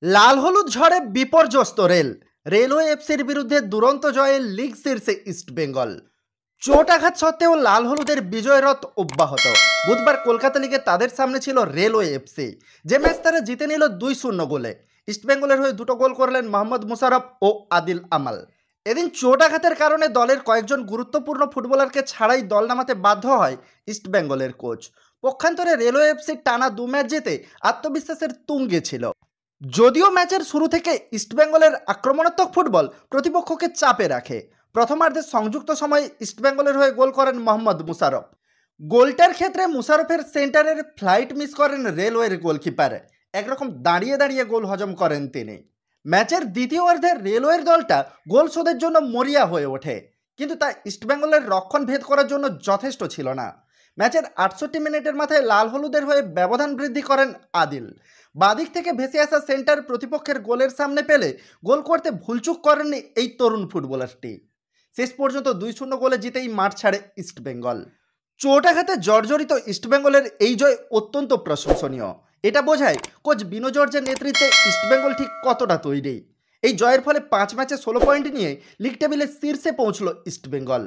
লাল হলুদ ঝড়ে বিপর্যস্ত রেলওয়ে এফসির বিরুদ্ধে দুরন্ত জয়ে লিগ শীর্ষে ইস্টবেঙ্গল। চোট আঘাত সত্ত্বেও লাল হলুদের বিজয় রথ অব্যাহত। বুধবার কলকাতা লিগে তাদের সামনে ছিল রেলওয়ে এফসি, যে ম্যাচ তারা জিতে নিল 2-0 গোলে। ইস্টবেঙ্গলের হয়ে দুটো গোল করলেন মোহাম্মদ মুশারফ ও আদিল আমাল। এদিন চোট আঘাতের কারণে দলের কয়েকজন গুরুত্বপূর্ণ ফুটবলারকে ছাড়াই দল নামাতে বাধ্য হয় ইস্টবেঙ্গলের কোচ। পক্ষান্তরে রেলওয়ে এফসি টানা 2 ম্যাচ জিতে আত্মবিশ্বাসের তুঙ্গে ছিল। যদিও ম্যাচের শুরু থেকে ইস্টবেঙ্গলের আক্রমণাত্মক ফুটবল প্রতিপক্ষকে চাপে রাখে। প্রথমার্ধে সংযুক্ত সময়ে ইস্টবেঙ্গলের হয়ে গোল করেন মোহাম্মদ মুশারফ। গোলটার ক্ষেত্রে মুশারফের সেন্টারের ফ্লাইট মিস করেন রেলওয়ের গোলকিপার। একরকম দাঁড়িয়ে দাঁড়িয়ে গোল হজম করেন তিনি। ম্যাচের দ্বিতীয় অর্ধে রেলওয়ের দলটা গোল শোধের জন্য মরিয়া হয়ে ওঠে, কিন্তু তা ইস্টবেঙ্গলের রক্ষণ ভেদ করার জন্য যথেষ্ট ছিল না। ম্যাচের 68 মিনিটের মাথায় লাল হলুদের হয়ে ব্যবধান বৃদ্ধি করেন আদিল। বাদিক থেকে ভেসে আসা সেন্টার প্রতিপক্ষের গোলের সামনে পেলে গোল করতে ভুলচুক করেননি এই তরুণ ফুটবলারটি। শেষ পর্যন্ত 2-0 গোলে জিতেই মাঠ ছাড়ে ইস্টবেঙ্গল। চোটাঘাতে জর্জরিত ইস্টবেঙ্গলের এই জয় অত্যন্ত প্রশংসনীয়। এটা বোঝায় কোচ বিনো জর্জের নেতৃত্বে ইস্টবেঙ্গল ঠিক কতটা তৈরি। এই জয়ের ফলে 5 ম্যাচে 16 পয়েন্ট নিয়ে লিগ টেবিলের শীর্ষে পৌঁছল ইস্টবেঙ্গল।